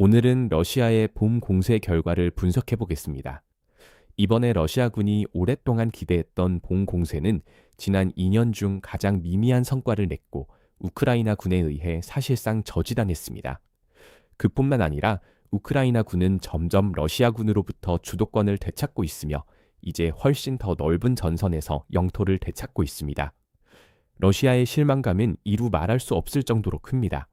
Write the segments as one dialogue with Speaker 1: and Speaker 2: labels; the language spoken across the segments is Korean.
Speaker 1: 오늘은 러시아의 봄 공세 결과를 분석해 보겠습니다. 이번에 러시아군이 오랫동안 기대했던 봄 공세는 지난 2년 중 가장 미미한 성과를 냈고 우크라이나 군에 의해 사실상 저지당했습니다. 그뿐만 아니라 우크라이나 군은 점점 러시아군으로부터 주도권을 되찾고 있으며 이제 훨씬 더 넓은 전선에서 영토를 되찾고 있습니다. 러시아의 실망감은 이루 말할 수 없을 정도로 큽니다.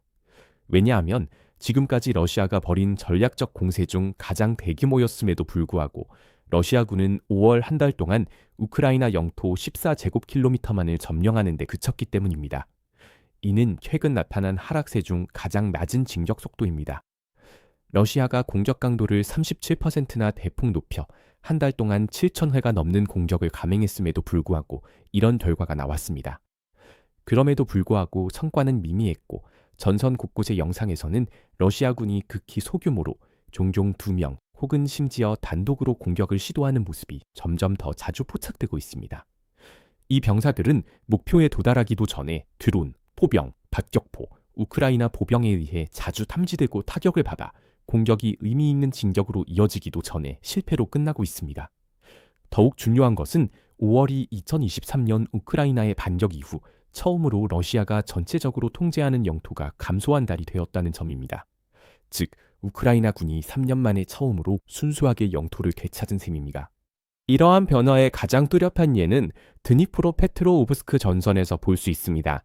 Speaker 1: 왜냐하면 지금까지 러시아가 벌인 전략적 공세 중 가장 대규모였음에도 불구하고 러시아군은 5월 한 달 동안 우크라이나 영토 14제곱킬로미터만을 점령하는 데 그쳤기 때문입니다. 이는 최근 나타난 하락세 중 가장 낮은 진격 속도입니다. 러시아가 공격 강도를 37%나 대폭 높여 한 달 동안 7,000회가 넘는 공격을 감행했음에도 불구하고 이런 결과가 나왔습니다. 그럼에도 불구하고 성과는 미미했고 전선 곳곳의 영상에서는 러시아군이 극히 소규모로 종종 2명 혹은 심지어 단독으로 공격을 시도하는 모습이 점점 더 자주 포착되고 있습니다. 이 병사들은 목표에 도달하기도 전에 드론, 포병, 박격포, 우크라이나 보병에 의해 자주 탐지되고 타격을 받아 공격이 의미 있는 진격으로 이어지기도 전에 실패로 끝나고 있습니다. 더욱 중요한 것은 5월이 2023년 우크라이나의 반격 이후 처음으로 러시아가 전체적으로 통제하는 영토가 감소한 달이 되었다는 점입니다. 즉, 우크라이나 군이 3년 만에 처음으로 순수하게 영토를 되찾은 셈입니다. 이러한 변화의 가장 뚜렷한 예는 드니프로페트로우브스크 전선에서 볼 수 있습니다.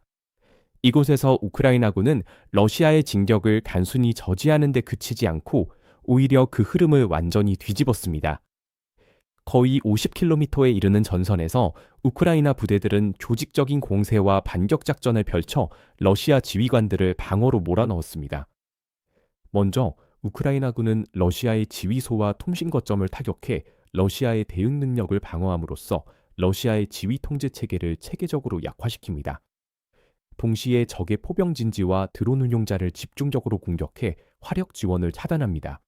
Speaker 1: 이곳에서 우크라이나군은 러시아의 진격을 단순히 저지하는 데 그치지 않고 오히려 그 흐름을 완전히 뒤집었습니다. 거의 50km에 이르는 전선에서 우크라이나 부대들은 조직적인 공세와 반격 작전을 펼쳐 러시아 지휘관들을 방어로 몰아넣었습니다. 먼저 우크라이나군은 러시아의 지휘소와 통신 거점을 타격해 러시아의 대응 능력을 방어함으로써 러시아의 지휘 통제 체계를 체계적으로 약화시킵니다. 동시에 적의 포병 진지와 드론 운용자를 집중적으로 공격해 화력 지원을 차단합니다.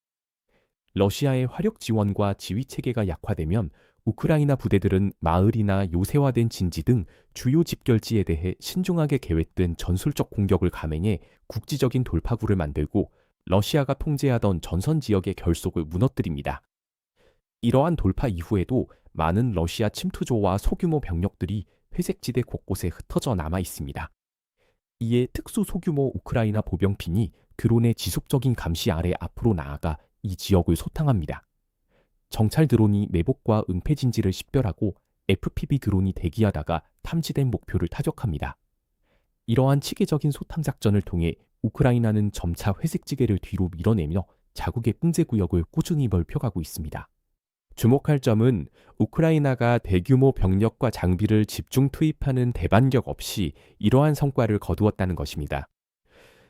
Speaker 1: 러시아의 화력 지원과 지휘 체계가 약화되면 우크라이나 부대들은 마을이나 요새화된 진지 등 주요 집결지에 대해 신중하게 계획된 전술적 공격을 감행해 국지적인 돌파구를 만들고 러시아가 통제하던 전선 지역의 결속을 무너뜨립니다. 이러한 돌파 이후에도 많은 러시아 침투조와 소규모 병력들이 회색지대 곳곳에 흩어져 남아 있습니다. 이에 특수 소규모 우크라이나 보병핀이 드론의 지속적인 감시 아래 앞으로 나아가 이 지역을 소탕합니다. 정찰 드론이 매복과 은폐진지를 식별하고 FPV 드론이 대기하다가 탐지된 목표를 타격합니다. 이러한 치계적인 소탕 작전을 통해 우크라이나는 점차 회색지대를 뒤로 밀어내며 자국의 통제 구역을 꾸준히 넓혀가고 있습니다. 주목할 점은 우크라이나가 대규모 병력과 장비를 집중 투입하는 대반격 없이 이러한 성과를 거두었다는 것입니다.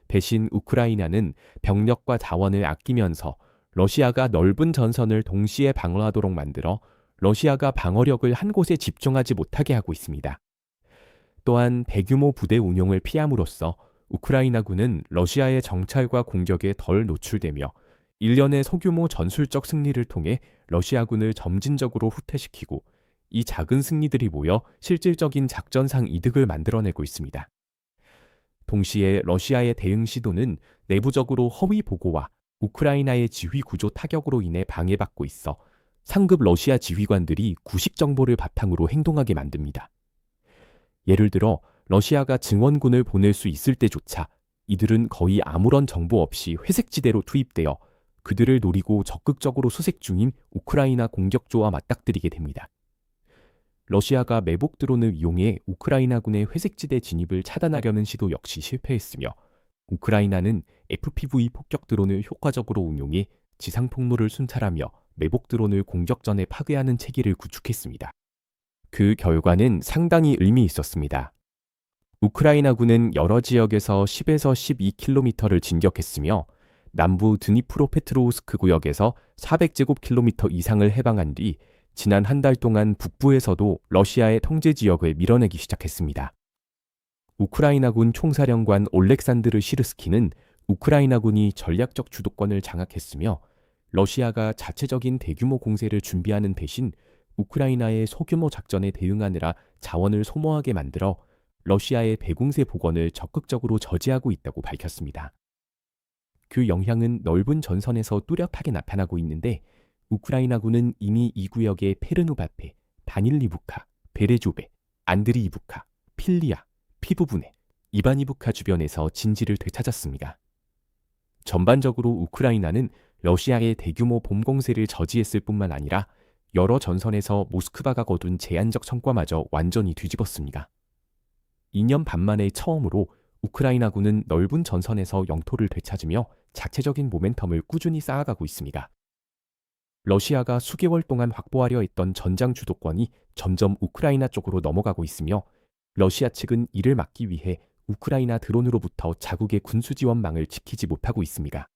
Speaker 1: 대신 우크라이나는 병력과 자원을 아끼면서 러시아가 넓은 전선을 동시에 방어하도록 만들어 러시아가 방어력을 한 곳에 집중하지 못하게 하고 있습니다. 또한 대규모 부대 운용을 피함으로써 우크라이나군은 러시아의 정찰과 공격에 덜 노출되며 일련의 소규모 전술적 승리를 통해 러시아군을 점진적으로 후퇴시키고 이 작은 승리들이 모여 실질적인 작전상 이득을 만들어내고 있습니다. 동시에 러시아의 대응 시도는 내부적으로 허위 보고와 우크라이나의 지휘 구조 타격으로 인해 방해받고 있어 상급 러시아 지휘관들이 구식 정보를 바탕으로 행동하게 만듭니다. 예를 들어 러시아가 증원군을 보낼 수 있을 때조차 이들은 거의 아무런 정보 없이 회색지대로 투입되어 그들을 노리고 적극적으로 수색 중인 우크라이나 공격조와 맞닥뜨리게 됩니다. 러시아가 매복 드론을 이용해 우크라이나군의 회색지대 진입을 차단하려는 시도 역시 실패했으며 우크라이나는 FPV 폭격 드론을 효과적으로 운용해 지상 통로를 순찰하며 매복 드론을 공격 전에 파괴하는 체계를 구축했습니다. 그 결과는 상당히 의미 있었습니다. 우크라이나군은 여러 지역에서 10에서 12km를 진격했으며 남부 드니프로페트로우스크 구역에서 400제곱킬로미터 이상을 해방한 뒤 지난 한 달 동안 북부에서도 러시아의 통제 지역을 밀어내기 시작했습니다. 우크라이나군 총사령관 올렉산드르 시르스키는 우크라이나군이 전략적 주도권을 장악했으며 러시아가 자체적인 대규모 공세를 준비하는 대신 우크라이나의 소규모 작전에 대응하느라 자원을 소모하게 만들어 러시아의 대공세 복원을 적극적으로 저지하고 있다고 밝혔습니다. 그 영향은 넓은 전선에서 뚜렷하게 나타나고 있는데 우크라이나군은 이미 이 구역의 페르누바페, 다닐리부카, 베레조베, 안드리이부카, 필리아, 피부분해, 이바니부카 주변에서 진지를 되찾았습니다. 전반적으로 우크라이나는 러시아의 대규모 봄 공세를 저지했을 뿐만 아니라 여러 전선에서 모스크바가 거둔 제한적 성과마저 완전히 뒤집었습니다. 2년 반 만에 처음으로 우크라이나군은 넓은 전선에서 영토를 되찾으며 자체적인 모멘텀을 꾸준히 쌓아가고 있습니다. 러시아가 수개월 동안 확보하려 했던 전장 주도권이 점점 우크라이나 쪽으로 넘어가고 있으며 러시아 측은 이를 막기 위해 우크라이나 드론으로부터 자국의 군수 지원망을 지키지 못하고 있습니다.